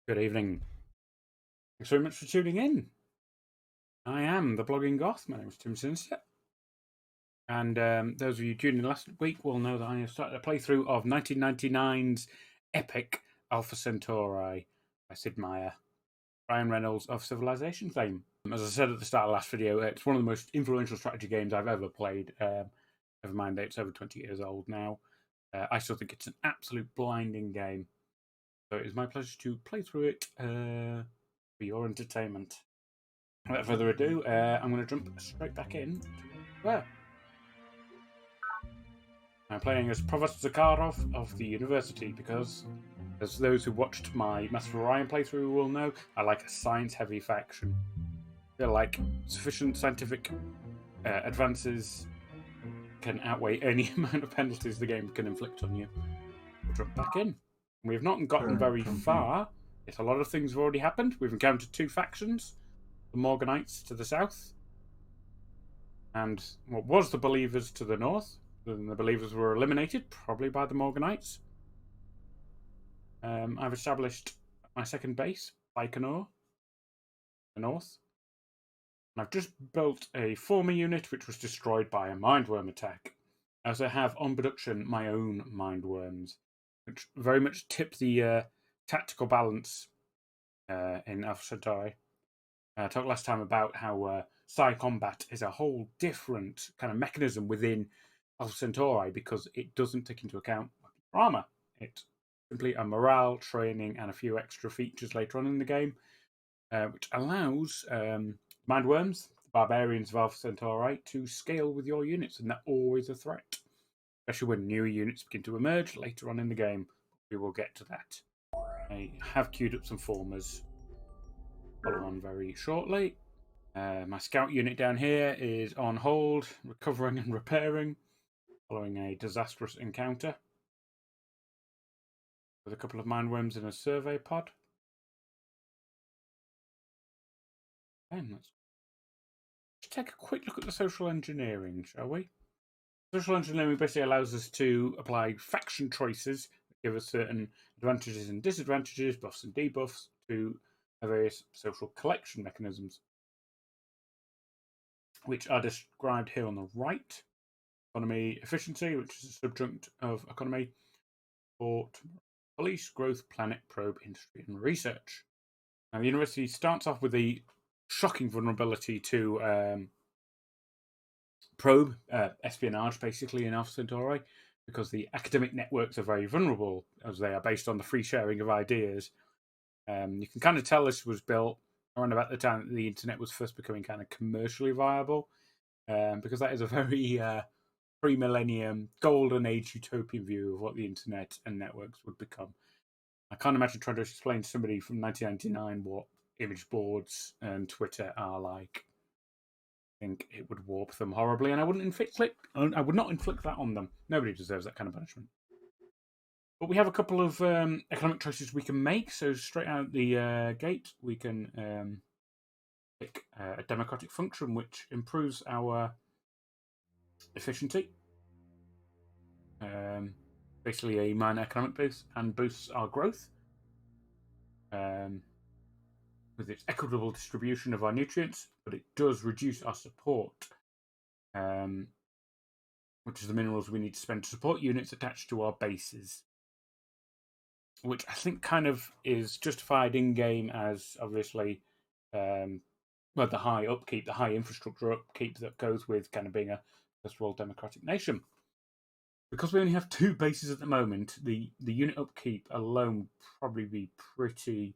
Good evening. Thanks very much for tuning in. I am the Blogging Goth. My name is Tim Sinster. And those of you tuning in last week will know that I have started a playthrough of 1999's epic Alpha Centauri by Sid Meier, Ryan Reynolds of Civilization fame. As I said at the start of the last video, it's one of the most influential strategy games I've ever played. Never mind that it's over 20 years old now. I still think it's an absolute blinding game. So it is my pleasure to play through it for your entertainment. Without further ado, I'm going to jump straight back in to where I'm playing as Provost Zakharov of the university because, as those who watched my Master of Orion playthrough will know, I like a science-heavy faction. I feel like sufficient scientific advances can outweigh any amount of penalties the game can inflict on you. We'll jump back in. We have not gotten very far, yet a lot of things have already happened. We've encountered two factions. The Morganites to the south, and what was the Believers to the north. Then the Believers were eliminated, probably by the Morganites. I've established my second base, Baikonur, the north. And I've just built a former unit which was destroyed by a mindworm attack. I also have on production my own mindworms, which very much tip the tactical balance in Alpha Centauri. I talked last time about how psi combat is a whole different kind of mechanism within Alpha Centauri because it doesn't take into account armor. It's simply a morale, training, and a few extra features later on in the game, which allows mindworms, the barbarians of Alpha Centauri, to scale with your units, and they're always a threat, especially when newer units begin to emerge later on in the game. We will get to that. I have queued up some formers. Follow on very shortly. My scout unit down here is on hold, recovering and repairing, following a disastrous encounter with a couple of mindworms in a survey pod. And let's take a quick look at the social engineering, shall we? Social engineering basically allows us to apply faction choices that give us certain advantages and disadvantages, buffs and debuffs, to various social collection mechanisms, which are described here on the right. Economy efficiency, which is a subjunct of economy, sport, police, growth, planet, probe, industry, and research. Now, the university starts off with a shocking vulnerability to probe, espionage, basically, in Alpha Centauri, because the academic networks are very vulnerable, as they are based on the free sharing of ideas. You can kind of tell this was built around about the time that the internet was first becoming kind of commercially viable, because that is a very pre-millennium, golden age utopian view of what the internet and networks would become. I can't imagine trying to explain to somebody from 1999 what image boards and Twitter are like. I think it would warp them horribly, and I would not inflict that on them. Nobody deserves that kind of punishment. But we have a couple of economic choices we can make. So straight out the gate, we can pick a democratic function, which improves our efficiency. Basically a minor economic boost, and boosts our growth with its equitable distribution of our nutrients, but it does reduce our support, which is the minerals we need to spend to support units attached to our bases, which I think kind of is justified in-game as, obviously, the high upkeep, the high infrastructure upkeep that goes with kind of being a first-world democratic nation. Because we only have two bases at the moment, the unit upkeep alone would probably be pretty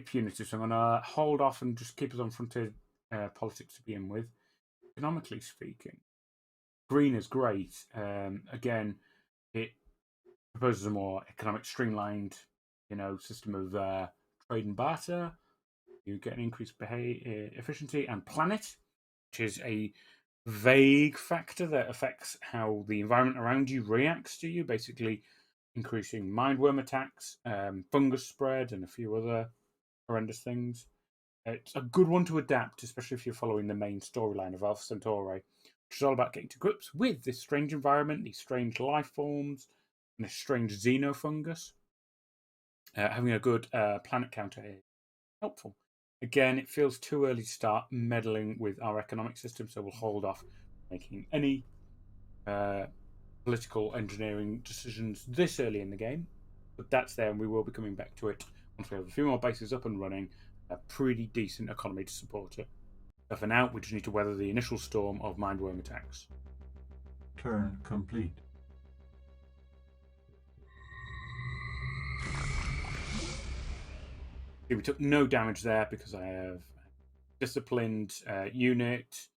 punitive. So I'm going to hold off and just keep us on frontier politics to begin with. Economically speaking, green is great. Again, it proposes a more economic streamlined, system of trade and barter. You get an increased efficiency, and planet, which is a vague factor that affects how the environment around you reacts to you, basically increasing mindworm attacks, fungus spread, and a few other horrendous things. It's a good one to adapt, especially if you're following the main storyline of Alpha Centauri, which is all about getting to grips with this strange environment, these strange life forms, and this strange xenofungus. having a good planet counter is helpful. Again, it feels too early to start meddling with our economic system, so we'll hold off making any political engineering decisions this early in the game. But that's there, and we will be coming back to it once we have a few more bases up and running, a pretty decent economy to support it. So for now, we just need to weather the initial storm of mindworm attacks. Turn complete. See, we took no damage there because I have disciplined unit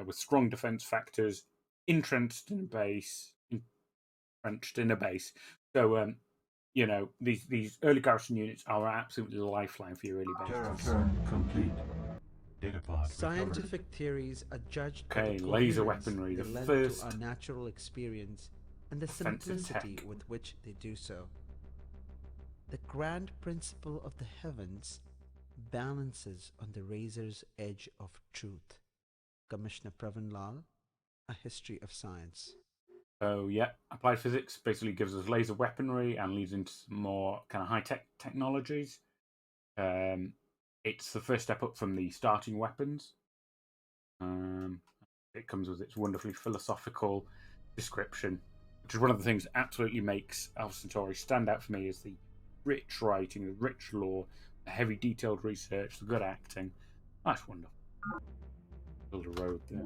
with strong defense factors, entrenched in a base. So, you know, these early garrison units are absolutely the lifeline for your early bases. Turn complete. Data pod Scientific recovered. theories are judged Okay, by the laser coherence weaponry, they the lend first to our natural experience and the offensive simplicity tech. with which they do so. The grand principle of the heavens balances on the razor's edge of truth. Commissioner Pravin Lal, A History of Science. So yeah, applied physics basically gives us laser weaponry and leads into some more kind of high-tech technologies. It's the first step up from the starting weapons. It comes with its wonderfully philosophical description, which is one of the things that absolutely makes Alpha Centauri stand out for me, is the rich writing, the rich lore, the heavy detailed research, the good acting. That's wonderful. Build a road there.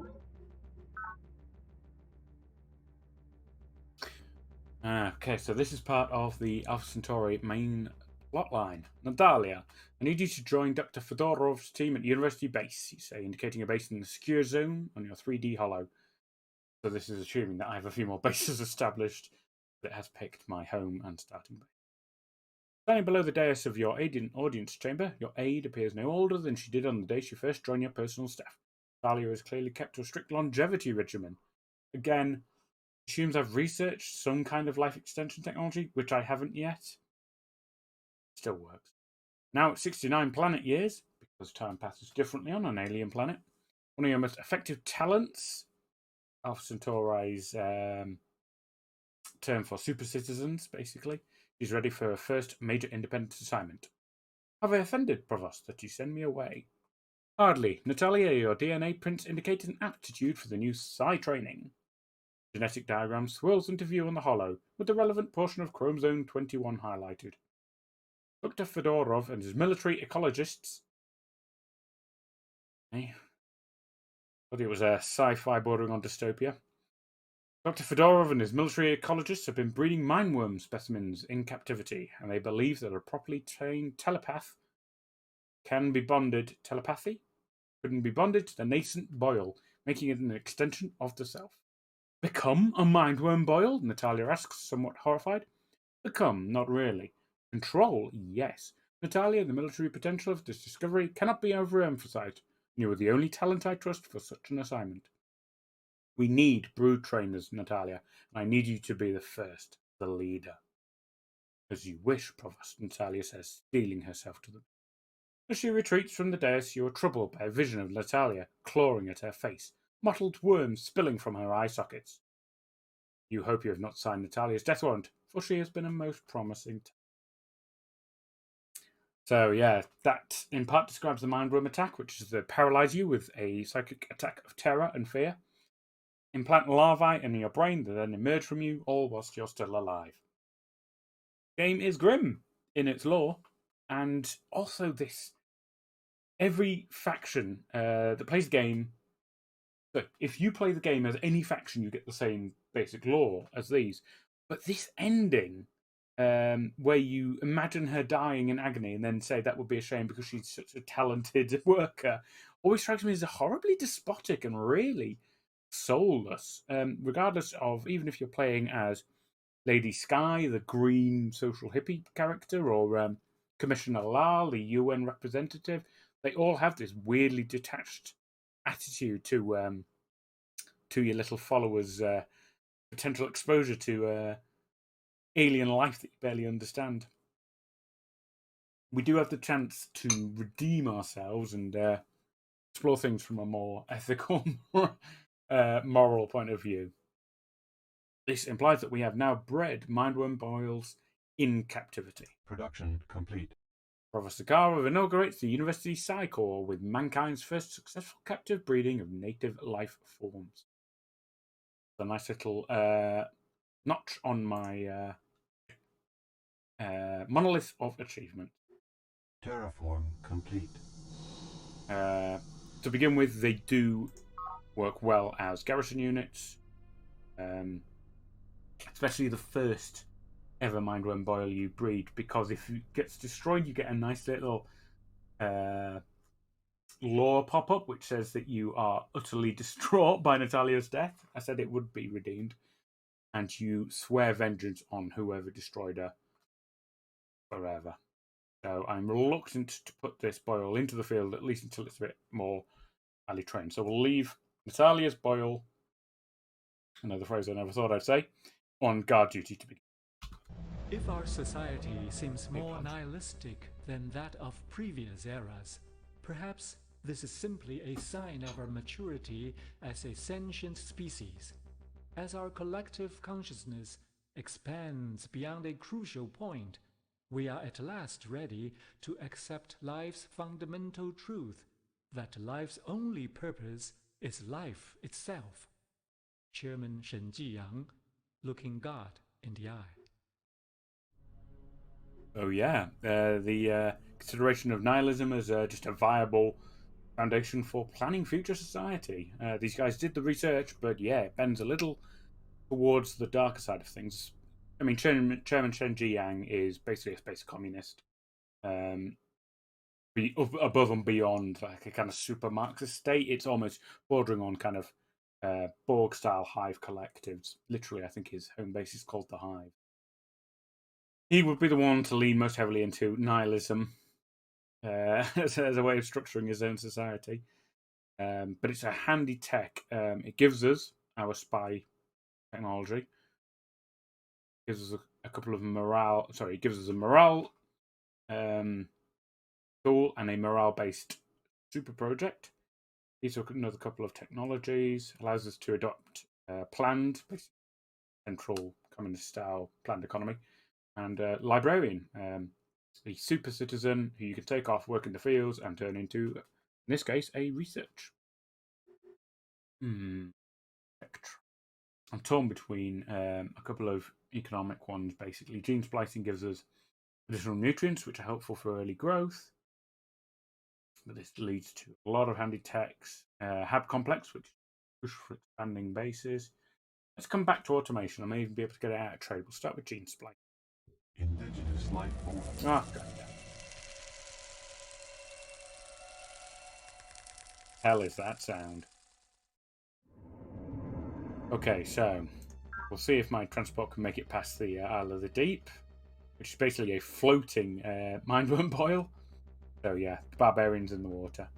Okay, so this is part of the Alpha Centauri main plotline. Natalia, I need you to join Dr. Fedorov's team at University Base, you say, indicating a base in the secure zone on your 3D hollow. So this is assuming that I have a few more bases established, but it has picked my home and starting base. Standing below the dais of your audience chamber, your aide appears no older than she did on the day she first joined your personal staff. Natalia has clearly kept to a strict longevity regimen. Again, assumes I've researched some kind of life extension technology, which I haven't yet. Still works. Now at 69 planet years, because time passes differently on an alien planet, one of your most effective talents, Alpha Centauri's term for super citizens, basically, is ready for her first major independent assignment. Have I offended, Provost, that you send me away? Hardly. Natalia, your DNA prints indicate an aptitude for the new psi training. Genetic diagram swirls into view on the hollow, with the relevant portion of chromosome 21 highlighted. Dr. Fedorov and his military ecologists. I thought it was a sci-fi bordering on dystopia. Dr. Fedorov and his military ecologists have been breeding mindworm specimens in captivity, and they believe that a properly trained telepath can be bonded. Telepathy couldn't be bonded to the nascent boil, making it an extension of the self. Become a mindworm boil? Natalia asks, somewhat horrified. Become, not really. Control, yes. Natalia, the military potential of this discovery cannot be overemphasized. You are the only talent I trust for such an assignment. We need brood trainers, Natalia, and I need you to be the first, the leader. As you wish, Provost, Natalia says, steeling herself to them. As she retreats from the dais, you are troubled by a vision of Natalia clawing at her face, mottled worms spilling from her eye sockets. You hope you have not signed Natalia's death warrant, for she has been a most promising. So yeah, that in part describes the mindworm attack, which is to paralyze you with a psychic attack of terror and fear. Implant larvae in your brain that then emerge from you, all whilst you're still alive. The game is grim in its lore, and also this. Every faction that plays the game, look, if you play the game as any faction, you get the same basic lore as these. But this ending, where you imagine her dying in agony and then say that would be a shame because she's such a talented worker, always strikes me as horribly despotic and really soulless. Regardless of, even if you're playing as Lady Sky, the green social hippie character, or Commissioner Lal, the UN representative, they all have this weirdly detached attitude to your little followers' potential exposure to alien life that you barely understand. We do have the chance to redeem ourselves and explore things from a more ethical, moral point of view. This implies that we have now bred mindworm boils in captivity. Production complete. Professor Garov inaugurates the university cycle with mankind's first successful captive breeding of native life forms. A nice little notch on my monolith of achievement. Terraform complete. To begin with, they do work well as garrison units, especially the first ever Mindworm Boil you breed, because if it gets destroyed, you get a nice little lore pop up which says that you are utterly distraught by Natalia's death. I said it would be redeemed, and you swear vengeance on whoever destroyed her forever. So I'm reluctant to put this Boil into the field, at least until it's a bit more highly trained. So we'll leave Natalia's Boil, another phrase I never thought I'd say, on guard duty to begin. If our society seems more nihilistic than that of previous eras, perhaps this is simply a sign of our maturity as a sentient species. As our collective consciousness expands beyond a crucial point, we are at last ready to accept life's fundamental truth, that life's only purpose is life itself. Chairman Shen Jiyang, looking God in the eye. Oh yeah, the consideration of nihilism as just a viable foundation for planning future society. These guys did the research, but yeah, it bends a little towards the darker side of things. I mean, Chairman Shen Jiyang is basically a space communist, above and beyond like a kind of super Marxist state. It's almost bordering on kind of Borg-style Hive collectives. Literally, I think his home base is called the Hive. He would be the one to lean most heavily into nihilism as a way of structuring his own society. But it's a handy tech. It gives us our spy technology. It gives us a couple of morale. Sorry, it gives us a morale tool and a morale-based super project. These are another couple of technologies. Allows us to adopt planned, central communist-style planned economy. And librarian, a super citizen who you can take off, work in the fields, and turn into, in this case, a research. I'm torn between a couple of economic ones, basically. Gene splicing gives us additional nutrients, which are helpful for early growth. But this leads to a lot of handy techs. Hab complex, which push for expanding bases. Let's come back to automation. I may even be able to get it out of trade. We'll start with gene splicing. Indigenous life forms. Oh, God. Hell is that sound? Okay, so we'll see if my transport can make it past the Isle of the Deep, which is basically a floating Mindworm Boil. So yeah, the barbarians in the water.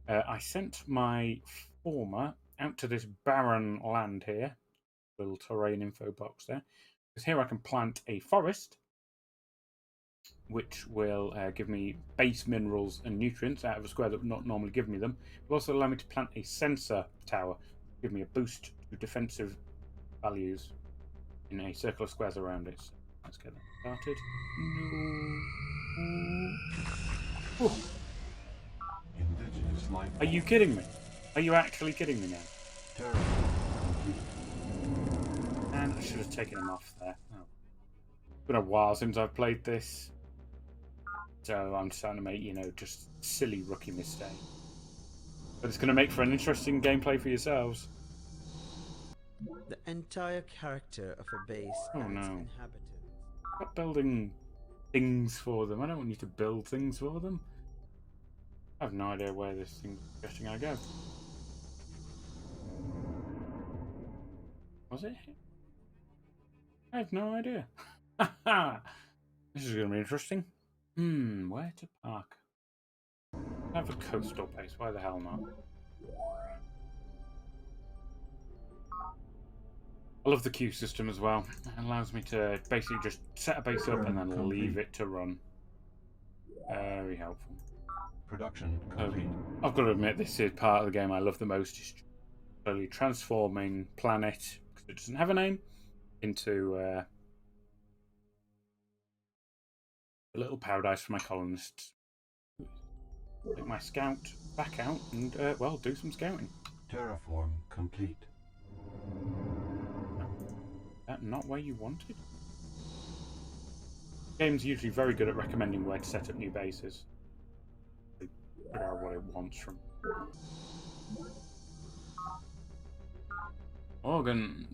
I sent my former out to this barren land here, little terrain info box there, because here I can plant a forest, which will give me base minerals and nutrients out of a square that would not normally give me them. It will also allow me to plant a sensor tower, give me a boost to defensive values in a circle of squares around it. So let's get that started. No. Indigenous life Are you kidding me? Are you actually kidding me now? Terraform complete. And I should have taken him off there. Oh. It's been a while since I've played this. So I'm starting to make, just silly rookie mistakes. But it's going to make for an interesting gameplay for yourselves. The entire character of a base Oh, and its no. inhabitants. Stop building things for them. I don't want you to build things for them. I have no idea where this thing's suggesting I go. Was it? I have no idea. This is going to be interesting. Where to park? I have a coastal base. Why the hell not? I love the queue system as well. It allows me to basically just set a base up and then leave it to run. Very helpful. Production complete. I've got to admit, this is part of the game I love the most. Is slowly transforming planet, because it doesn't have a name, into A little paradise for my colonists. Take my scout back out and, well, do some scouting. Terraform complete. That not where you wanted? The game's usually very good at recommending where to set up new bases. Figure out what it wants from. Organs.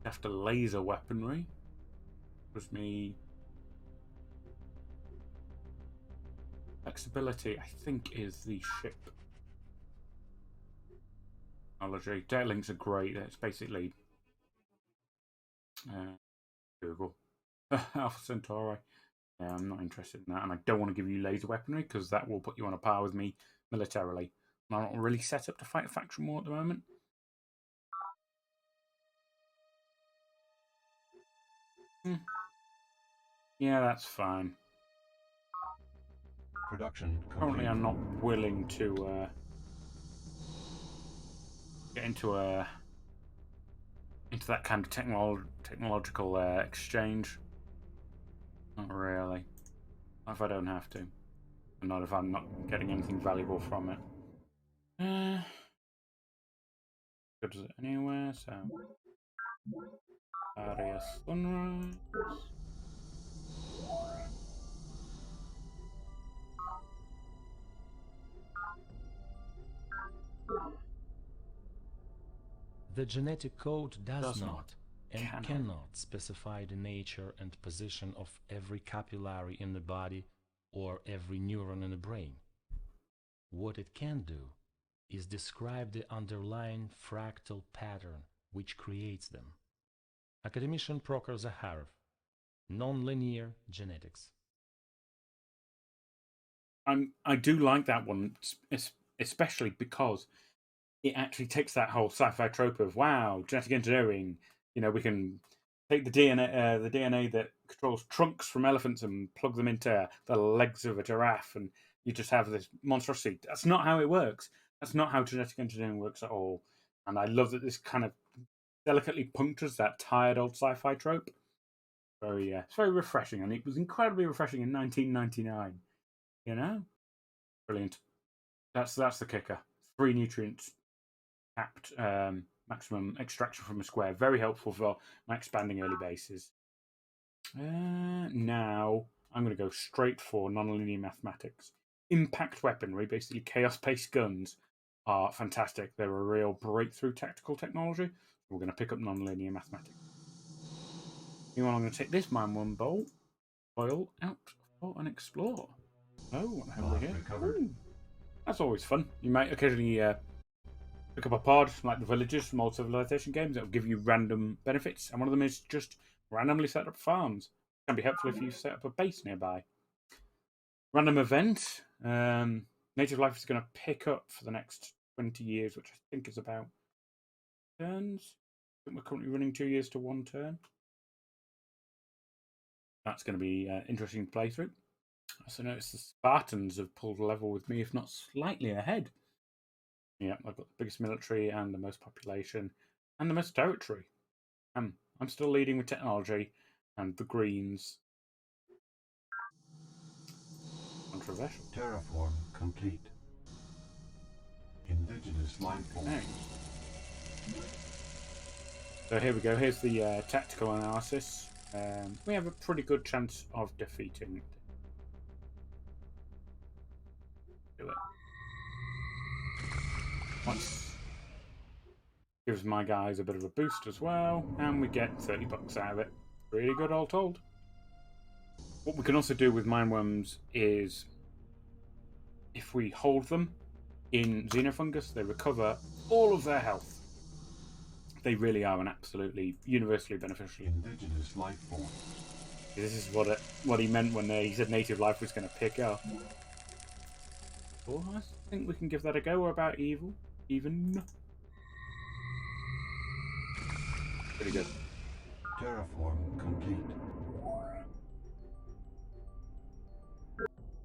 After laser weaponry. Was me. Flexibility, I think, is the ship. Technology. Data links are great. It's basically Google. Alpha Centauri. Yeah, I'm not interested in that, and I don't want to give you laser weaponry because that will put you on a par with me militarily. I'm not really set up to fight a faction war at the moment. Yeah, that's fine. Production complete. Currently, I'm not willing to get into that kind of technological exchange. Not really. Not if I don't have to. And not if I'm not getting anything valuable from it. Good as it anywhere, so. Area sunrise. The genetic code does not not and cannot specify the nature and position of every capillary in the body or every neuron in the brain. What it can do is describe the underlying fractal pattern which creates them. Academician Proctor Zaharev, Nonlinear Genetics. I do like that one, especially because it actually takes that whole sci-fi trope of wow, genetic engineering. You know, we can take the DNA that controls trunks from elephants and plug them into the legs of a giraffe, and you just have this monstrosity. That's not how it works. That's not how genetic engineering works at all. And I love that this kind of delicately punctures that tired old sci-fi trope. It's very refreshing, and it was incredibly refreshing in 1999. You know, brilliant. That's the kicker. 3 nutrients capped maximum extraction from a square. Very helpful for my expanding early bases. Now I'm going to go straight for nonlinear mathematics. Impact weaponry, basically chaos-based guns, are fantastic. They're a real breakthrough tactical technology. We're going to pick up nonlinear mathematics. Meanwhile, I'm going to take this Man-1 boil out for an explore. Oh, what the hell are we here? That's always fun. You might occasionally pick up a pod like the villagers from old civilization games that will give you random benefits, and one of them is just randomly set up farms. It can be helpful if you set up a base nearby. Random event. Native life is going to pick up for the next 20 years, which I think is about turns. I think we're currently running 2 years to 1 turn. That's going to be interesting to play through. I also notice the Spartans have pulled level with me, if not slightly ahead. Yeah, I've got the biggest military and the most population and the most territory. I'm still leading with technology and the Greens. Controversial. Terraform complete. Indigenous life forms. So here we go. Here's the tactical analysis. We have a pretty good chance of defeating it. Do it. Once gives my guys a bit of a boost as well, and we get 30 bucks out of it. Really good, all told. What we can also do with mineworms is, if we hold them in xenofungus, they recover all of their health. They really are an absolutely universally beneficial. Indigenous life form. This is what he meant when he said native life was going to pick up. Well, I think we can give that a go. We're about even. Pretty good. Terraform complete.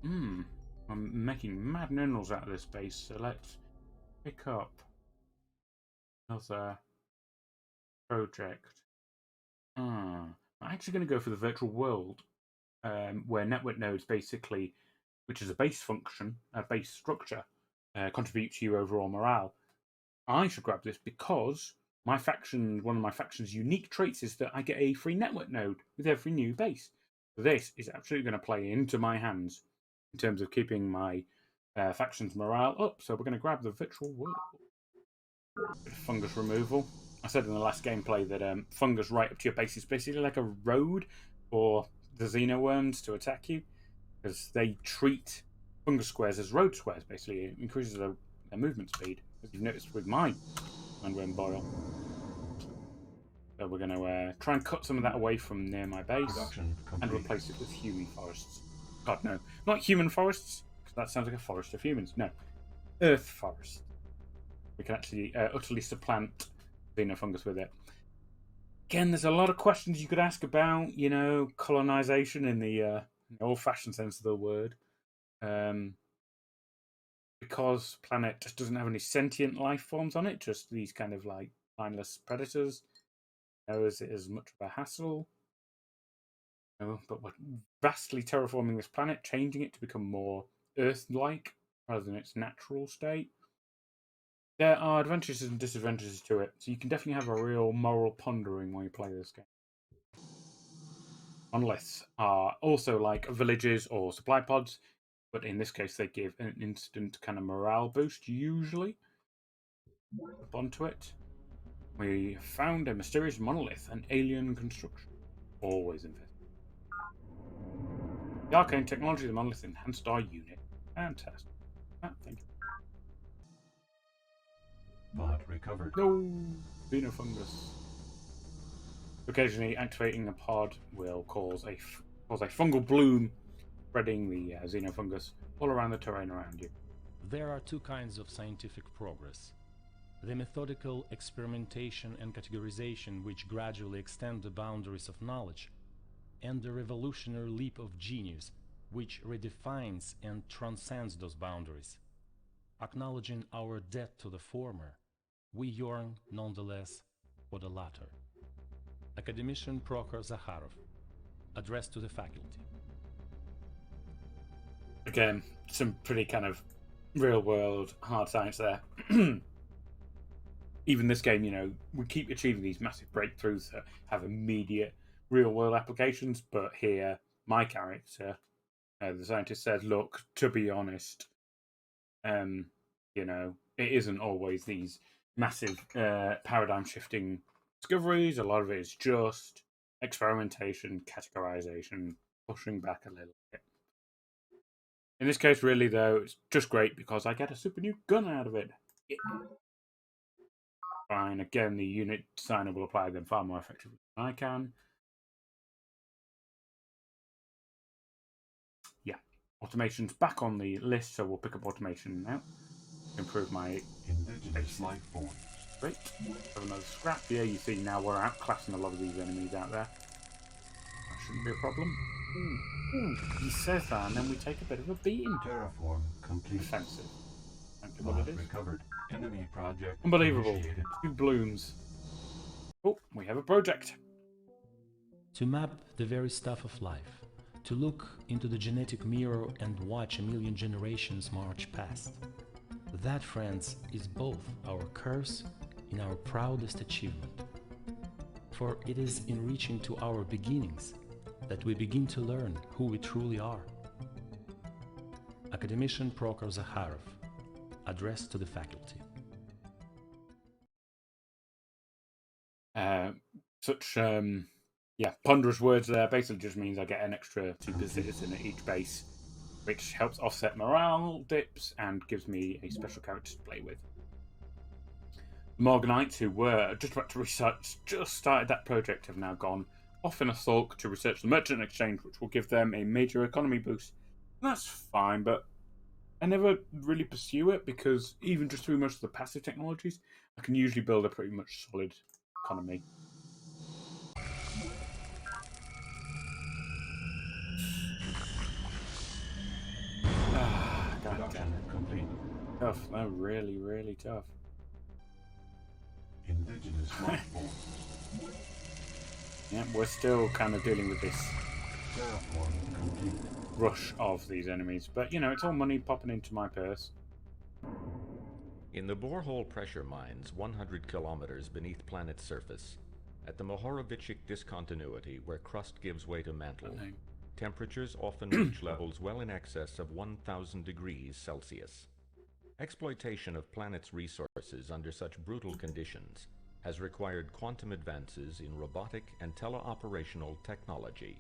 I'm making mad minerals out of this base, so let's pick up another project. I'm actually going to go for the virtual world where network nodes basically, which is a base function, a base structure, contribute to your overall morale. I should grab this because one of my faction's unique traits is that I get a free network node with every new base. So this is absolutely going to play into my hands in terms of keeping my faction's morale up. So we're going to grab the virtual world. Bit of fungus removal. I said in the last gameplay that fungus right up to your base is basically like a road for the xenoworms to attack you, because they treat fungus squares as road squares. Basically, it increases their movement speed, as you've noticed with my Mandarin boil. So we're going to try and cut some of that away from near my base and replace it with human forests. God, no, not human forests, because that sounds like a forest of humans. No, earth forest. We can actually utterly supplant xenofungus with it. Again, there's a lot of questions you could ask about, colonization in the old-fashioned sense of the word. Because planet just doesn't have any sentient life forms on it, just these kind of like mindless predators. Is it as much of a hassle? No, but we're vastly terraforming this planet, changing it to become more Earth-like rather than its natural state. There are advantages and disadvantages to it, so you can definitely have a real moral pondering while you play this game. Monoliths are also like villages or supply pods, but in this case they give an instant kind of morale boost, usually. Up onto it. We found a mysterious monolith, an alien construction. Always invested. The arcane technology of the monolith enhanced our unit. Fantastic. Thank you. Pod recovered. No! Xenofungus. Occasionally activating a pod will cause a fungal bloom, spreading the xenofungus all around the terrain around you. There are two kinds of scientific progress. The methodical experimentation and categorization which gradually extend the boundaries of knowledge, and the revolutionary leap of genius which redefines and transcends those boundaries. Acknowledging our debt to the former, we yearn nonetheless for the latter. Academician Prokhor Zakharov, addressed to the faculty. Again, some pretty kind of real-world hard science there. Even this game, we keep achieving these massive breakthroughs that have immediate real-world applications, but here, my character, the scientist says, look, to be honest, it isn't always these massive paradigm-shifting discoveries. A lot of it is just experimentation, categorization, pushing back a little bit. In this case, really, though, it's just great because I get a super new gun out of it. Yeah. Fine. Again, the unit designer will apply them far more effectively than I can. Yeah. Automation's back on the list, so we'll pick up automation now. Improve my indigenous life forms. Great. Have another scrap. Yeah, you see now we're outclassing a lot of these enemies out there. That shouldn't be a problem. Ooh, he says that, and then we take a bit of a beating. Terraform complete. Defensive. Thank you, what it is. Recovered. Enemy project. Unbelievable. Initiated. 2 blooms. Oh, we have a project. To map the very stuff of life, to look into the genetic mirror and watch a million generations march past. That, friends, is both our curse and our proudest achievement. For it is in reaching to our beginnings that we begin to learn who we truly are. Academician Prokhor Zakharov, addressed to the faculty. Such ponderous words there. Basically just means I get an extra 2 citizen at each base, which helps offset morale dips and gives me a special character to play with. The Morganites, who were just about to research, just started that project, have now gone off in a sulk to research the merchant exchange, which will give them a major economy boost. And that's fine, but I never really pursue it because even just through most of the passive technologies, I can usually build a pretty much solid economy. God damn it. Complete. Tough. No, really, really tough. Indigenous life forms. Yeah, we're still kind of dealing with this Terraforming complete. rush of these enemies. But, you know, it's all money popping into my purse. In the borehole pressure mines 100 kilometers beneath planet's surface, at the Mohorovicic discontinuity where crust gives way to mantle, Okay. temperatures often reach levels well in excess of 1,000 degrees Celsius. Exploitation of planet's resources under such brutal conditions has required quantum advances in robotic and teleoperational technology.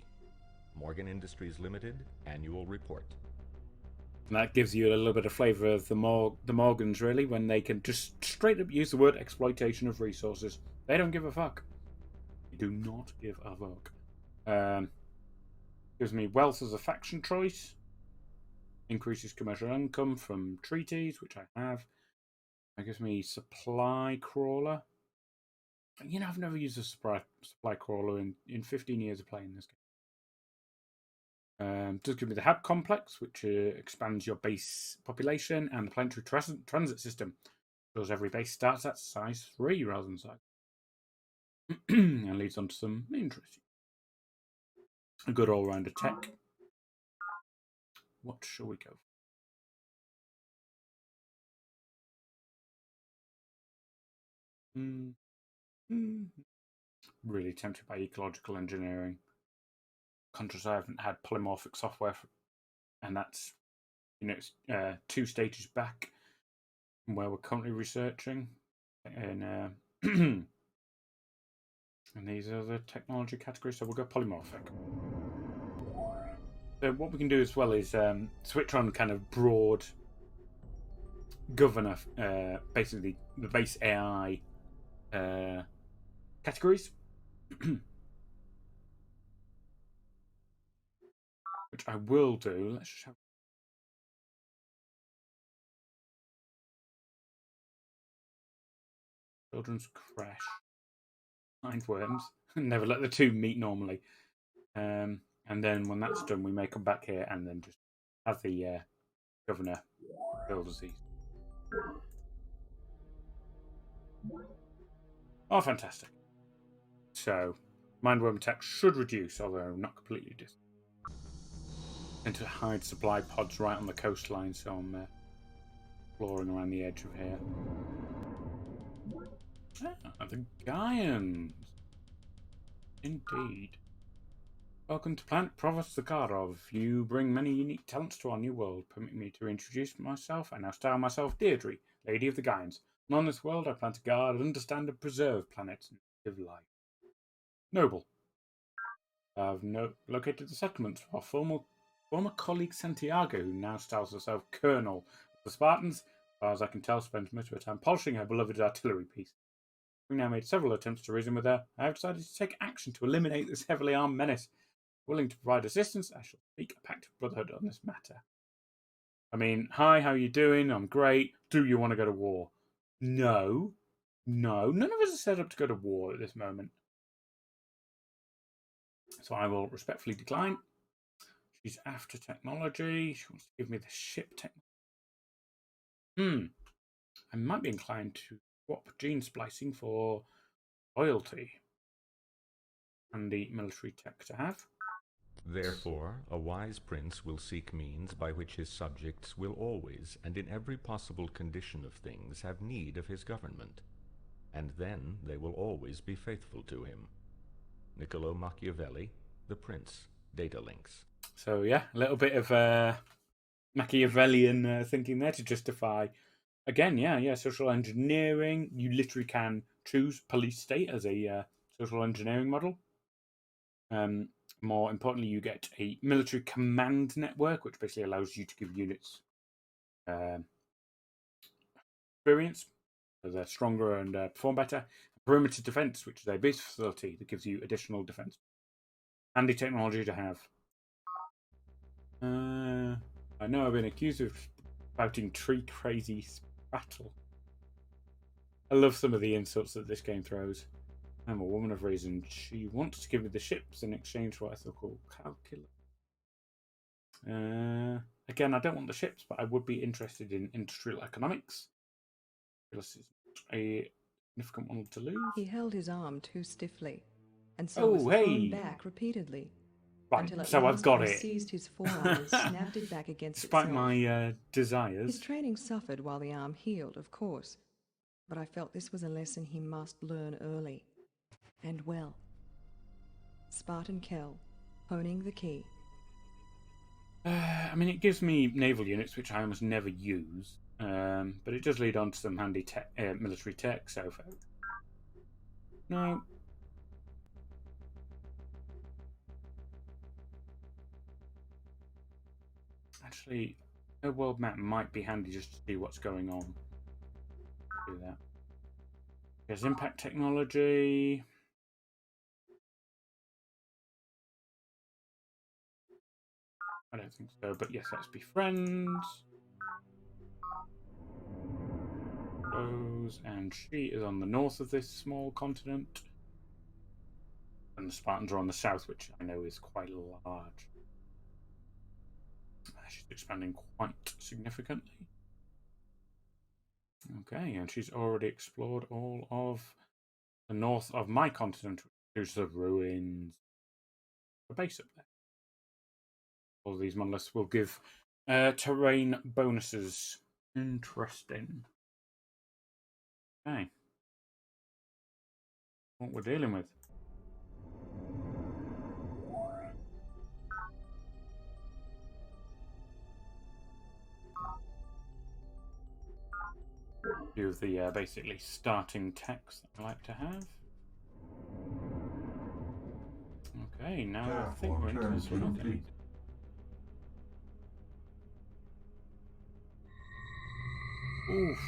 Morgan Industries Limited Annual Report. And that gives you a little bit of flavour of the Morgans, really, when they can just straight up use the word exploitation of resources. They don't give a fuck. They do not give a fuck. Gives me wealth as a faction choice. Increases commercial income from treaties, which I have. It gives me supply crawler. You know, I've never used a supply crawler in 15 years of playing this game. Does give me the hub complex, which expands your base population, and the planetary transit system. Because every base starts at size 3 rather than size. And leads on to some interesting. A good all-rounder tech. What shall we go for? Really tempted by ecological engineering. Conscious I haven't had polymorphic software, and that's, you know, it's 2 stages back from where we're currently researching. And and these are the technology categories, so we'll go polymorphic. So what we can do as well is switch on kind of broad governor, basically the base AI categories. Which I will do. Let's just have children's crash. Find worms. Never let the two meet normally. And then when that's done, we may come back here and then just have the governor kill disease. Oh, fantastic. So, mindworm attack should reduce, although not completely. And to hide supply pods right on the coastline, so I'm exploring around the edge of here. Ah, the Gaians. Indeed. Welcome to Planet Provost Zakharov. You bring many unique talents to our new world. Permit me to introduce myself. I now style myself Deirdre, Lady of the Gaians. And on this world, I plan to guard, understand, and preserve planets and live life. Noble. I've located the settlement of our former colleague Santiago, who now styles herself Colonel of the Spartans. As far as I can tell, spends most of her time polishing her beloved artillery piece. Having now made several attempts to reason with her, I have decided to take action to eliminate this heavily armed menace. Willing to provide assistance, I shall seek a pact of brotherhood on this matter. I mean, hi, how you doing? I'm great. Do you want to go to war? No. No. None of us are set up to go to war at this moment. So I will respectfully decline. She's after technology. She wants to give me the ship technology. I might be inclined to swap gene splicing for loyalty. And the military tech to have. Therefore, a wise prince will seek means by which his subjects will always, and in every possible condition of things, have need of his government. And then they will always be faithful to him. Niccolo Machiavelli, The Prince, Data Links. So yeah, a little bit of Machiavellian thinking there to justify, again, social engineering. You literally can choose police state as a social engineering model. More importantly, you get a military command network, which basically allows you to give units experience, so they're stronger and perform better. Perimeter defense, which is a base facility that gives you additional defense. Handy technology to have. I know I've been accused of spouting tree crazy battle. I love some of the insults that this game throws. I'm a woman of reason. She wants to give me the ships in exchange for what I thought called calculus. Again, I don't want the ships, but I would be interested in industrial economics. This is a significant one to lose. He held his arm too stiffly, and so was thrown back repeatedly. Right, until at so I've last got I it. seized his forearm and snapped it back against Despite itself. my His desires. training suffered while the arm healed, of course, but I felt this was a lesson he must learn early. And well. Spartan Kell, honing the key. I mean, it gives me naval units, which I almost never use, but it does lead on to some handy military tech, so far. No. Actually, a world map might be handy just to see what's going on. Do that. There's impact technology. I don't think so, but yes, let's be friends. Rose, and she is on the north of this small continent. And the Spartans are on the south, which I know is quite large. She's expanding quite significantly. Okay, and she's already explored all of the north of my continent, which is the ruins. A base up there. All of these monoliths will give terrain bonuses. Interesting. Okay. What we're dealing with. Few of the basically starting text that I like to have. Okay, now I think we're into the swing of things. Oof.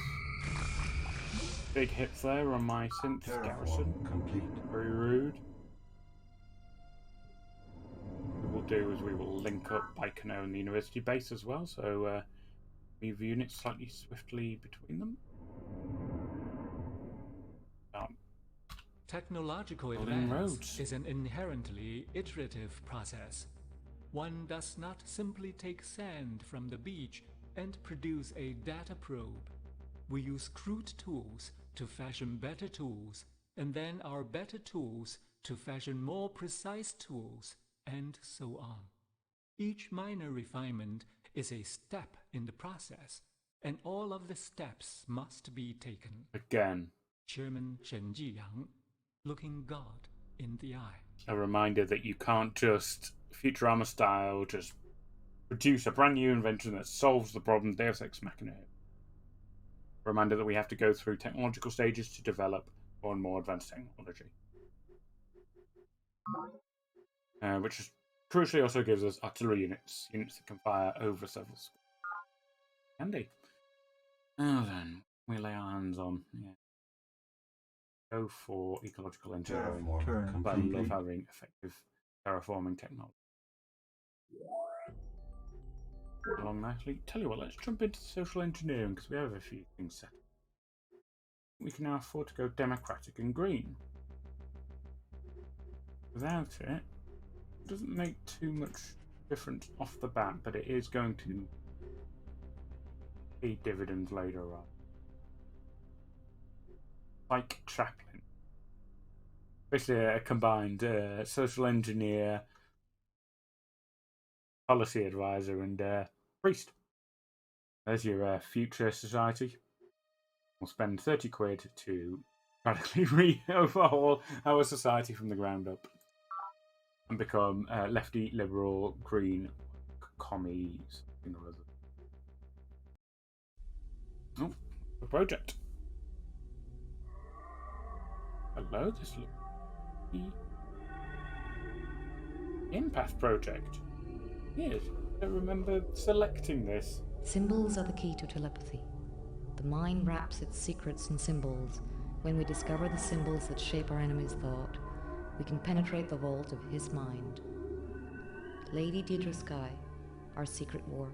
Big hit there on my synth garrison. Complete. Very rude. What we'll do is we will link up Baikonur and the university base as well, so move units slightly swiftly between them. Technological Building advance roads. is an inherently iterative process. One does not simply take sand from the beach and produce a data probe. We use crude tools to fashion better tools, and then our better tools to fashion more precise tools, and so on. Each minor refinement is a step in the process, and all of the steps must be taken. Again, Chairman Shen Jiyang, looking God in the eye. a reminder that you can't just Futurama style just produce a brand new invention that solves the problem Deus Ex Machina. A reminder that we have to go through technological stages to develop more and more advanced technology. Which is crucially also gives us artillery units that can fire over several squares. Handy. Now then, we lay our hands on. Yeah. Go for ecological engineering. Terraform But I complete. love having effective terraforming technology. Along nicely. Tell you what, let's jump into social engineering because we have a few things set. We can now afford to go democratic and green. Without it, it doesn't make too much difference off the bat, but it is going to pay dividends later on. Like Chaplain. Basically a combined social engineer, policy advisor, and priest. There's your future society. We'll spend 30 quid to radically overhaul our society from the ground up and become lefty, liberal, green, commies, something or other. Oh, the project. Hello, this looks the Empath project. Yes, I remember selecting this. Symbols are the key to telepathy. The mind wraps its secrets in symbols. When we discover the symbols that shape our enemy's thought, we can penetrate the vault of his mind. Lady Deirdre Sky, our secret war.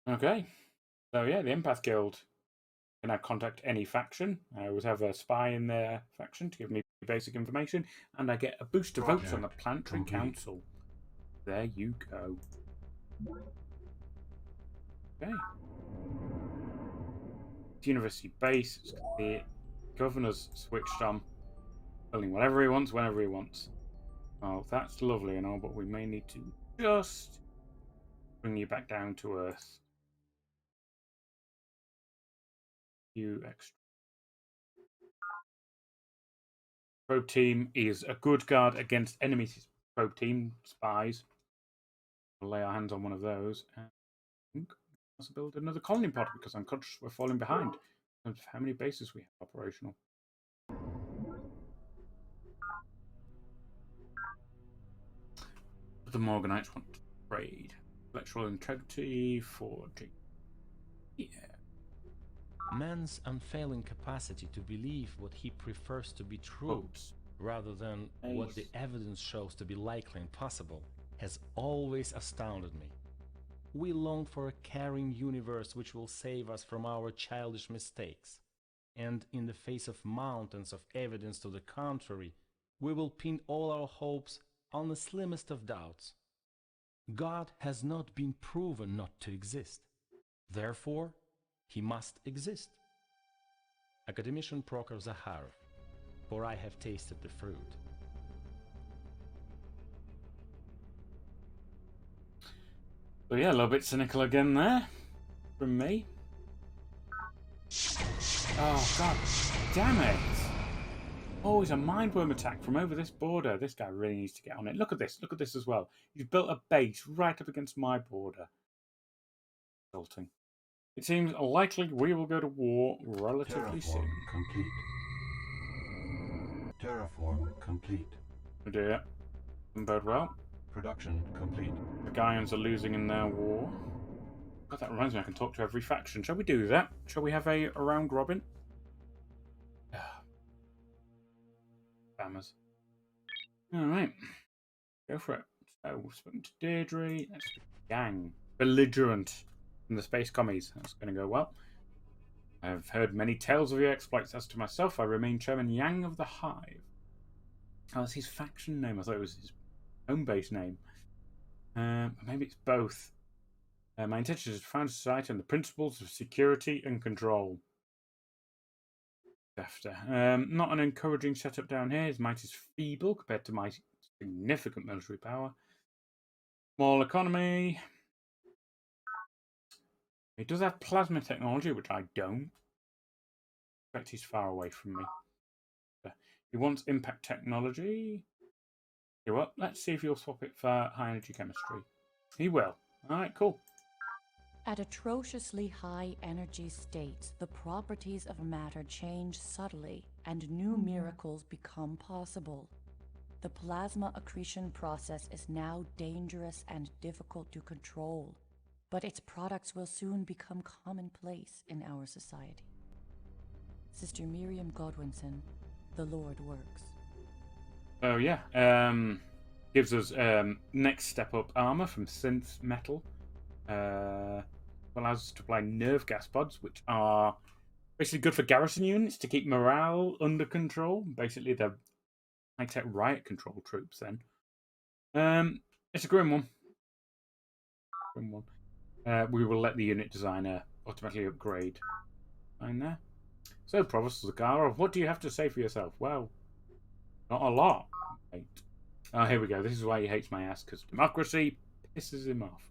Okay, so yeah, the Empath Guild can now contact any faction. I always have a spy in their faction to give me basic information, and I get a boost of votes on the Planetary Council. There you go. Okay. University base, the governor's switched on. Building whatever he wants, whenever he wants. Oh, that's lovely and all, but we may need to just bring you back down to Earth. You extra. Probe team is a good guard against enemy probe team spies. We'll lay our hands on one of those. And let's build another colony pod because I'm conscious we're falling behind in terms of how many bases we have operational. The Morganites want to trade. Intellectual integrity for G. Yeah. Man's unfailing capacity to believe what he prefers to be true, Oops. rather than what the evidence shows to be likely and possible, has always astounded me. We long for a caring universe which will save us from our childish mistakes, and in the face of mountains of evidence to the contrary, we will pin all our hopes on the slimmest of doubts. God has not been proven not to exist. Therefore, he must exist. Academician Procor Zaharov, for I have tasted the fruit. So yeah, a little bit cynical again there from me. Oh god, damn it! Oh, it's a mindworm attack from over this border. This guy really needs to get on it. Look at this as well. He's built a base right up against my border. Insulting. It seems likely we will go to war relatively soon. Complete. Terraform complete. Oh dear. Doesn't bode well. Production complete. The Gaians are losing in their war. God, that reminds me I can talk to every faction. Shall we do that? Shall we have a round robin? Spammers. Alright. Go for it. So, we've spoken to Deirdre. Let's do Yang. Belligerent from the Space Commies. That's going to go well. I've heard many tales of your exploits. As to myself, I remain Chairman Yang of the Hive. Oh, that's his faction name. I thought it was his home base name. Maybe it's both. My intention is to found a society on the principles of security and control. After. Not an encouraging setup down here. His might is feeble compared to my significant military power. Small economy. He does have plasma technology, which I don't. In fact, he's far away from me. He wants impact technology. You know what? Let's see if he'll swap it for high energy chemistry. He will. Alright, cool. At atrociously high energy states, the properties of matter change subtly and new miracles become possible. The plasma accretion process is now dangerous and difficult to control, but its products will soon become commonplace in our society. Sister Miriam Godwinson, The Lord Works. Oh yeah. Gives us next step up armor from synth metal. Allows us to apply nerve gas pods, which are basically good for garrison units to keep morale under control. Basically, they're high-tech riot control troops. Then it's a grim one. We will let the unit designer automatically upgrade. Fine there. So, Provost Zakharov, what do you have to say for yourself? Well, not a lot. Wait. Oh, here we go. This is why he hates my ass, because democracy pisses him off.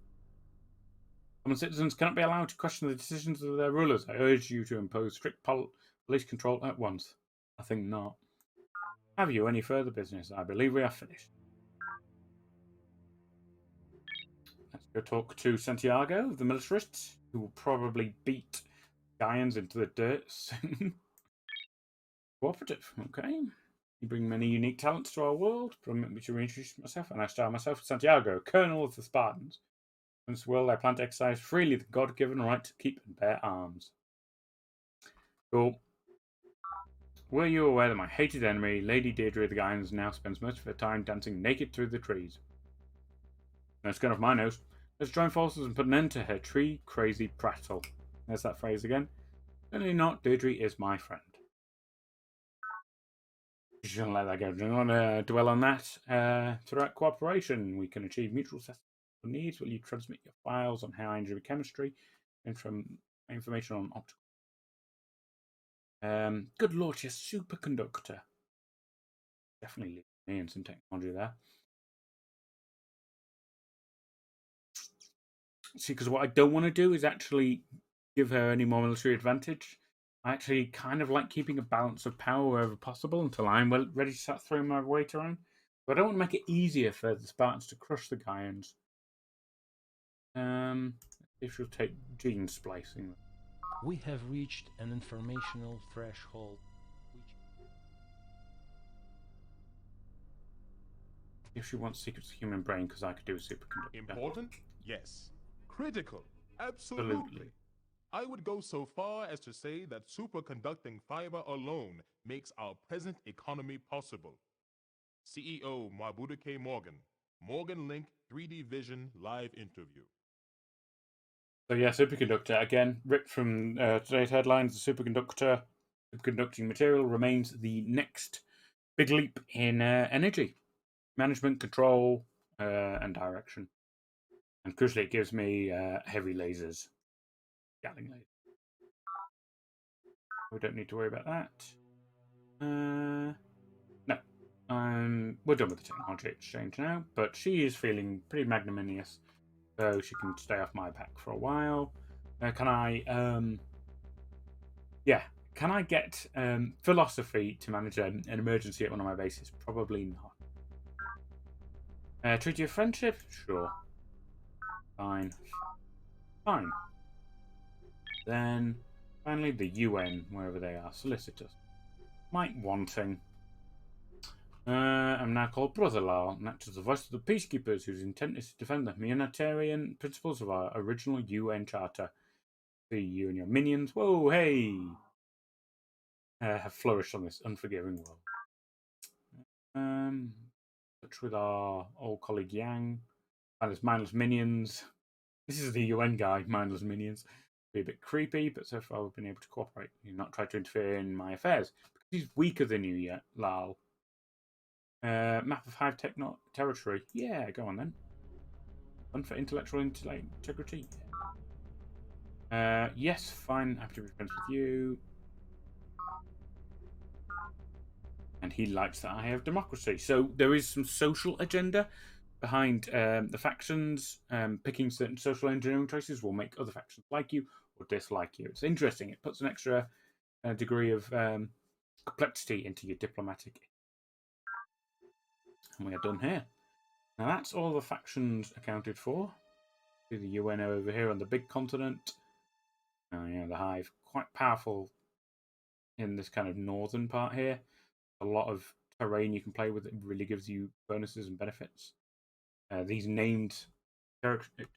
Common citizens cannot be allowed to question the decisions of their rulers. I urge you to impose strict police control at once. I think not. Have you any further business? I believe we are finished. Let's go talk to Santiago, the militarists, who will probably beat Gaians into the dirt soon. Cooperative, okay. You bring many unique talents to our world. Permit me to reintroduce myself, and I style myself Santiago, Colonel of the Spartans. In this world, I plan to exercise freely the God-given right to keep and bear arms. Cool. Were you aware that my hated enemy, Lady Deirdre the Gaians, now spends much of her time dancing naked through the trees? No skin off my nose. Let's join forces and put an end to her tree-crazy prattle. There's that phrase again. Certainly not. Deirdre is my friend. You shouldn't let that go. Do you want to dwell on that? Throughout cooperation, we can achieve mutual needs. Will you transmit your files on high energy chemistry and from information on optical? Good lord, she's superconductor. definitely leaving me in some technology there. See, because what I don't want to do is actually give her any more military advantage. I actually kind of like keeping a balance of power wherever possible until I'm ready to start throwing my weight around. But I don't want to make it easier for the Spartans to crush the Gaians. If you'll take gene splicing. We have reached an informational threshold. If she wants secrets of the human brain, because I could do a superconductor. Important? Yes. Critical? Absolutely. I would go so far as to say that superconducting fiber alone makes our present economy possible. CEO Mabudu K. Morgan, Morgan Link 3D Vision live interview. So yeah, superconductor, again, ripped from today's headlines, the superconducting material remains the next big leap in energy management, control, and direction. And crucially, it gives me heavy lasers. Gatling lasers. We don't need to worry about that. No. We're done with the technology exchange now, but she is feeling pretty magnanimous, so she can stay off my back for a while. Can I get philosophy to manage an emergency at one of my bases? Probably not. Treaty of friendship? Sure. Fine. Then, finally, the UN, wherever they are, solicitors. Might wanting. I'm now called Brother Lal, and act as the voice of the peacekeepers whose intent is to defend the humanitarian principles of our original UN Charter. See you and your minions. Whoa, hey! Have flourished on this unforgiving world. Touch with our old colleague Yang. And his mindless minions. This is the UN guy, mindless minions. Be a bit creepy, but so far we've been able to cooperate. You've not tried to interfere in my affairs. Because he's weaker than you yet, Lal. Map of Hive territory. Yeah, go on then. Fun for intellectual integrity. Yes, fine. Happy to be friends with you. And he likes that I have democracy. So there is some social agenda behind the factions. Picking certain social engineering choices will make other factions like you or dislike you. It's interesting. It puts an extra degree of complexity into your diplomatic. And we are done here. Now that's all the factions accounted for. See the UN over here on the big continent. Oh yeah, the Hive. Quite powerful in this kind of northern part here. A lot of terrain you can play with. It really gives you bonuses and benefits. These named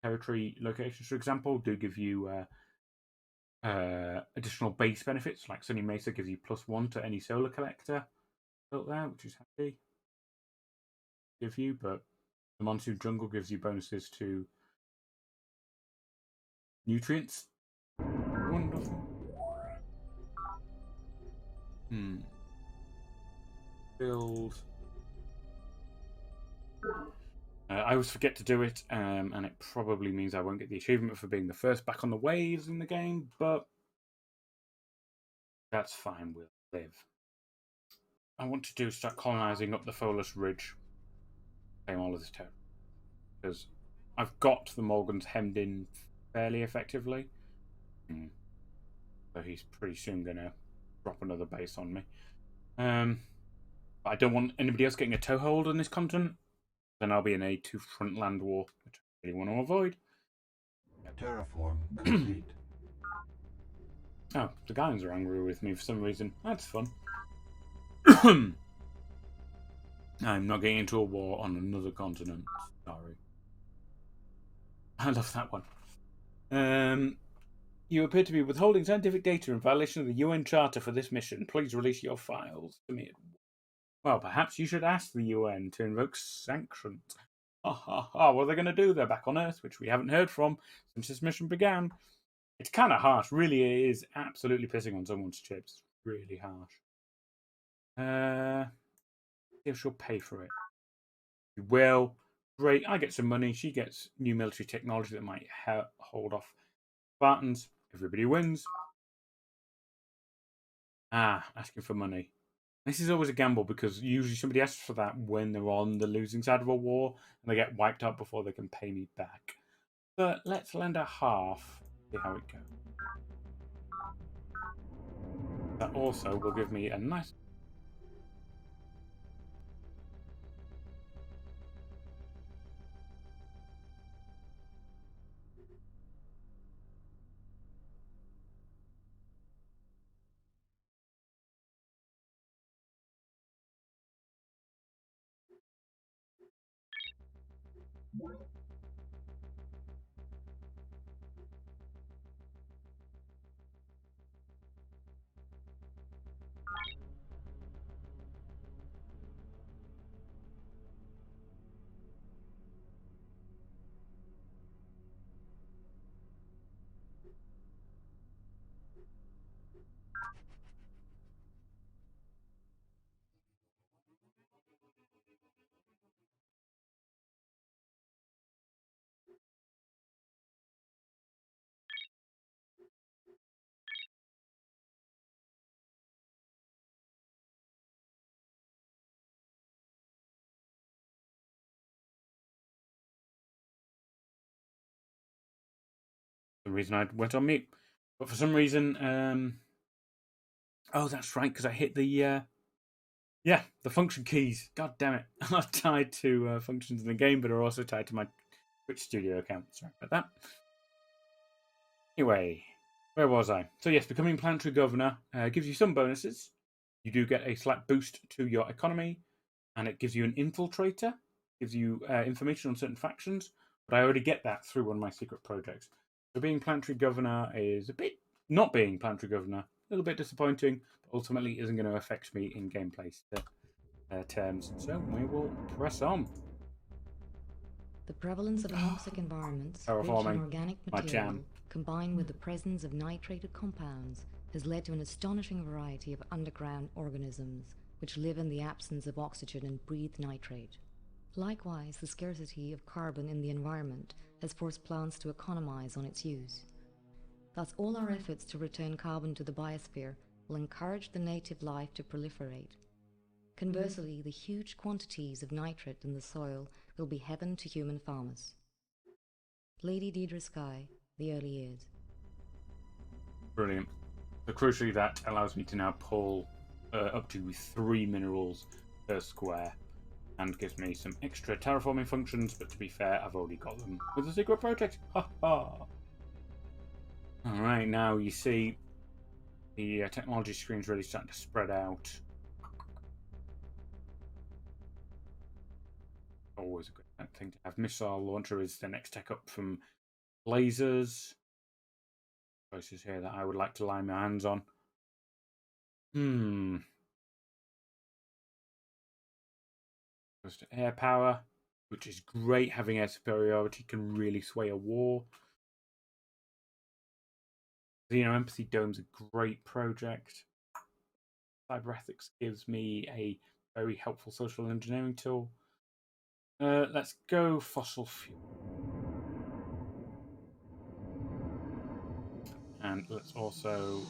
territory locations, for example, do give you additional base benefits. Like Sunny Mesa gives you +1 to any solar collector built there, which is happy. Give you, but the Monsoon Jungle gives you bonuses to nutrients. Wonderful. Build. I always forget to do it, and it probably means I won't get the achievement for being the first back on the waves in the game, but that's fine, we'll live. I want to do start colonizing up the Folus Ridge. Claim all of this territory. Because I've got the Morgans hemmed in fairly effectively. So he's pretty soon going to drop another base on me. But I don't want anybody else getting a toehold on this continent. Then I'll be in a two-front land war, which I really want to avoid. Terraform complete. Oh, the Gaians are angry with me for some reason. That's fun. I'm not getting into a war on another continent. Sorry. I love that one. You appear to be withholding scientific data in violation of the UN Charter for this mission. Please release your files to me. Well, perhaps you should ask the UN to invoke sanctions. What are they going to do? They're back on Earth, which we haven't heard from since this mission began. It's kind of harsh. Really, it is absolutely pissing on someone's chips. Really harsh. If she'll pay for it. She will. Great. I get some money. She gets new military technology that might hold off Spartans. Everybody wins. Asking for money. This is always a gamble because usually somebody asks for that when they're on the losing side of a war and they get wiped out before they can pay me back. But let's lend a half, see how it goes. That also will give me a nice... The reason I went on mute. But for some reason... Oh, that's right, because I hit the... Yeah, the function keys. God damn it. I'm tied to functions in the game, but are also tied to my Twitch Studio account. Sorry about that. Anyway, where was I? So yes, becoming planetary governor gives you some bonuses. You do get a slight boost to your economy, and it gives you an infiltrator. Gives you information on certain factions, but I already get that through one of my secret projects. So being planetary governor is a bit... Not being planetary governor, a little bit disappointing, but ultimately isn't going to affect me in gameplay terms. So we will press on. The prevalence of toxic environments, rich Terraforming, in organic my material, jam. combined with the presence of nitrated compounds, has led to an astonishing variety of underground organisms which live in the absence of oxygen and breathe nitrate. Likewise, the scarcity of carbon in the environment has forced plants to economize on its use. Thus, all our efforts to return carbon to the biosphere will encourage the native life to proliferate. Conversely, the huge quantities of nitrate in the soil will be heaven to human farmers. Lady Deidre Sky, the early years. Brilliant. So crucially, that allows me to now pull up to 3 minerals per square and gives me some extra terraforming functions, but to be fair, I've already got them with the secret project. Ha ha! Alright, now you see the technology screen's really starting to spread out. Always a good thing to have. Missile launcher is the next tech up from lasers. Choices here that I would like to line my hands on. Goes to air power, which is great. Having air superiority can really sway a war. Empathy Dome's a great project. Cyberethics gives me a very helpful social engineering tool. Let's go fossil fuel. And let's also...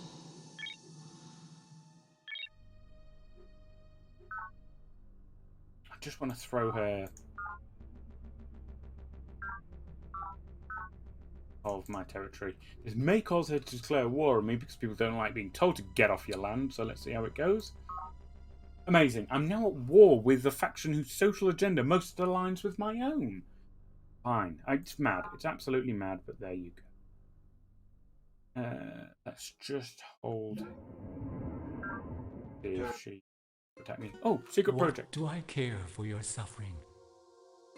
I just want to throw her of my territory. This may cause her to declare war on me because people don't like being told to get off your land, so let's see how it goes. Amazing. I'm now at war with the faction whose social agenda most aligns with my own. Fine. It's mad. It's absolutely mad, but there you go. Let's just hold. See if she attack me. Oh, secret project. What do I care for your suffering?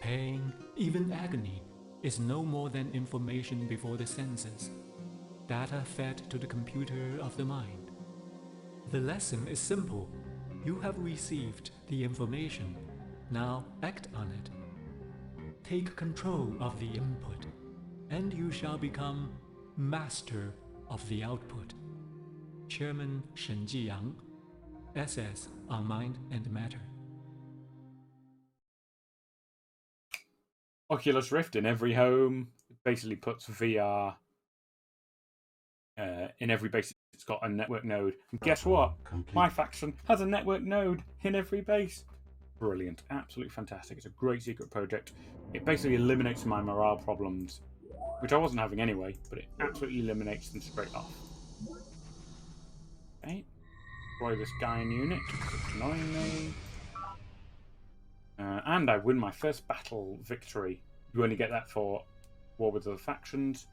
Pain, even agony, is no more than information before the senses. Data fed to the computer of the mind. The lesson is simple. You have received the information. Now act on it. Take control of the input, and you shall become master of the output. Chairman Shen Jiyang, SS on Mind and Matter. Oculus Rift in every home. It basically puts VR in every base it's got a network node. And guess what? My faction has a network node in every base. Brilliant. Absolutely fantastic. It's a great secret project. It basically eliminates my morale problems, which I wasn't having anyway, but it absolutely eliminates them straight off. Okay. Destroy this guy in unit. It's annoying me. And I win my first battle victory. You only get that for war with other factions.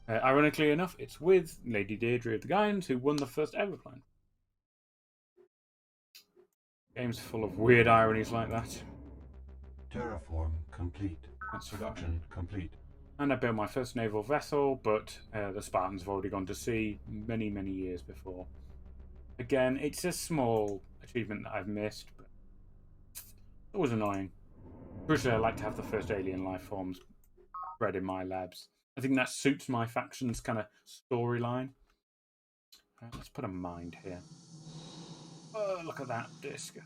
Ironically enough, it's with Lady Deirdre of the Gyans who won the first ever plan. Game's full of weird ironies like that. Terraform complete. Production complete. And I built my first naval vessel, but the Spartans have already gone to sea many, many years before. Again, it's a small achievement that I've missed, but it was annoying. Crucially, I like to have the first alien life forms bred in my labs. I think that suits my faction's kind of storyline. Let's put a mind here. Oh, look at that disc.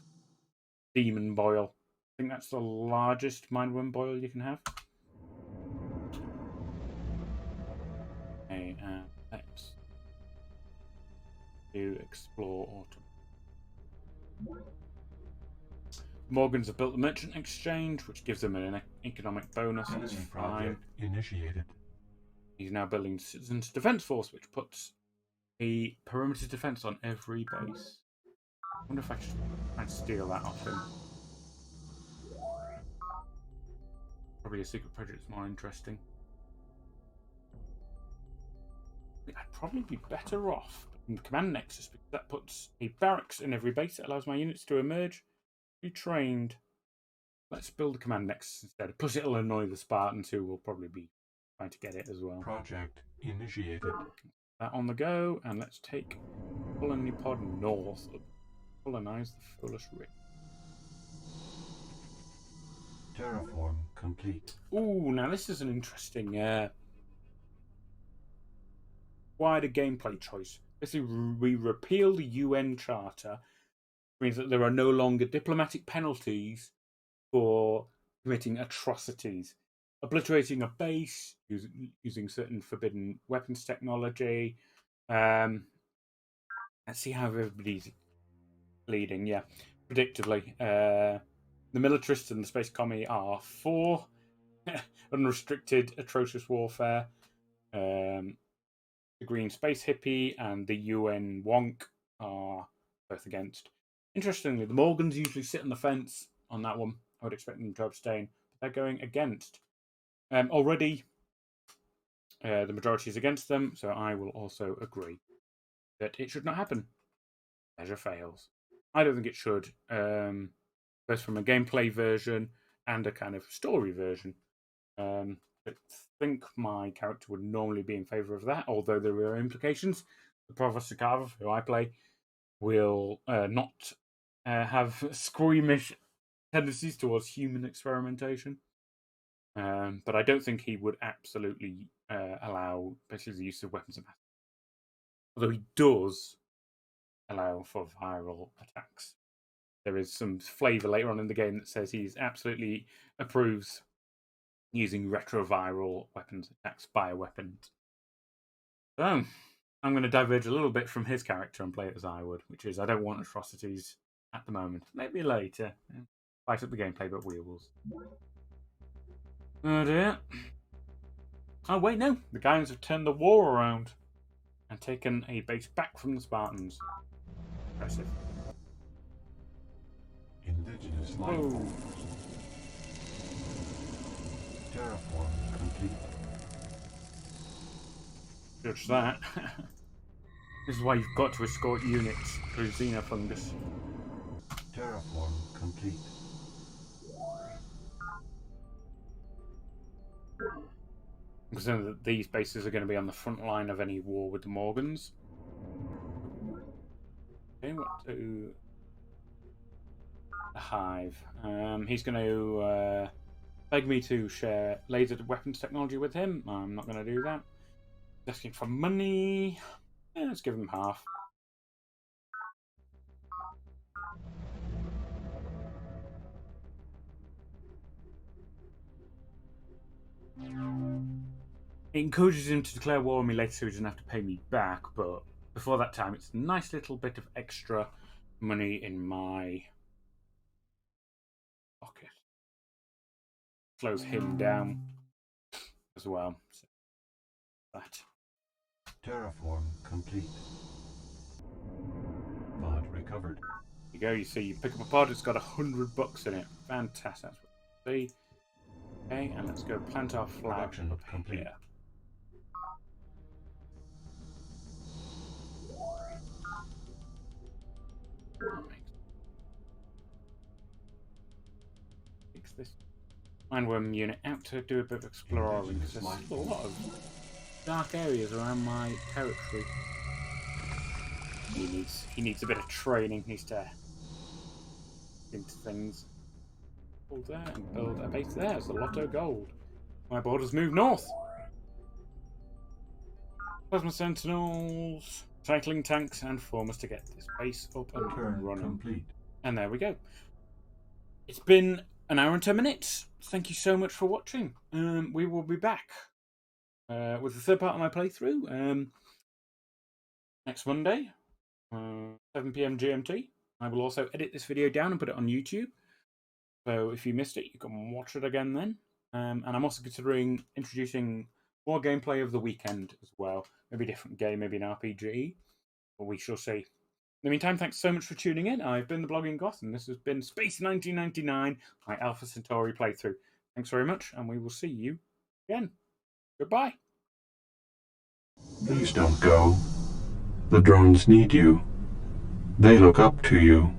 Demon boil. I think that's the largest mindworm boil you can have. Okay, let's do explore autumn. Morgans have built the merchant exchange, which gives them an economic bonus. That's fine. Initiated. He's now building the Citizens Defense Force, which puts a perimeter defense on every base. I wonder if I should try and steal that off him. Probably a secret project is more interesting. I'd probably be better off in the command nexus because that puts a barracks in every base. It allows my units to emerge, be trained. Let's build a command nexus instead. Plus, it'll annoy the Spartans who will probably be trying to get it as well. Project initiated. That on the go, and let's take colony pod north. Colonize the foolish rich. Terraform complete. Ooh, now this is an interesting wider gameplay choice. Basically, we repeal the UN Charter, which means that there are no longer diplomatic penalties for committing atrocities. Obliterating a base, using certain forbidden weapons technology. Let's see how everybody's leading. Yeah, predictably. The militarists and the space commie are for unrestricted, atrocious warfare. The Green Space Hippie and the UN Wonk are both against. Interestingly, the Morgans usually sit on the fence on that one. I would expect them to abstain. But they're going against. Already, the majority is against them, so I will also agree that it should not happen. Measure fails. I don't think it should, both from a gameplay version and a kind of story version. I think my character would normally be in favour of that, although there are implications. The Provost Sakava, who I play, will not have squeamish tendencies towards human experimentation. But I don't think he would absolutely allow basically the use of weapons of mass. Although he does allow for viral attacks. There is some flavour later on in the game that says he absolutely approves using retroviral weapons attacks, bioweapons. So, I'm going to diverge a little bit from his character and play it as I would, which is I don't want atrocities at the moment. Maybe later. Fight up the gameplay, but wheels. Oh dear. Oh wait, no. The Gyans have turned the war around and taken a base back from the Spartans. Impressive. Indigenous life. Whoa. Terraform complete. Judge that. This is why you've got to escort units through xenofungus. Terraform complete. Because then these bases are going to be on the front line of any war with the Morgans. Okay, what to... The Hive. He's going to beg me to share laser weapons technology with him. I'm not going to do that. Asking for money. Yeah, let's give him half. it encourages him to declare war on me later so he doesn't have to pay me back, but before that time, it's a nice little bit of extra money in my pocket. Slows him down as well. So that. Terraform complete. Pod recovered. There you go, you see, you pick up a pod, it's got $100 in it. Fantastic. That's what you see. Okay, and let's go plant our flag Production up complete. here. Takes this mindworm unit out to do a bit of exploring because there's still a lot of dark areas around my territory. He needs a bit of training. He needs to into things. Build there and build a base there. It's a lot of gold. My borders move north. Plasma sentinels, cycling tanks, and formers to get this base up and Turn running. complete. And there we go. It's been an hour and 10 minutes. Thank you so much for watching. We will be back with the third part of my playthrough next Monday, 7 PM GMT. I will also edit this video down and put it on YouTube. So if you missed it, you can watch it again then. And I'm also considering introducing more gameplay over the weekend as well. Maybe a different game, maybe an RPG. But we shall see. In the meantime, thanks so much for tuning in. I've been the Blogging Goth, and this has been Space 1999, my Alpha Centauri playthrough. Thanks very much, and we will see you again. Goodbye. Please don't go. The drones need you. They look up to you.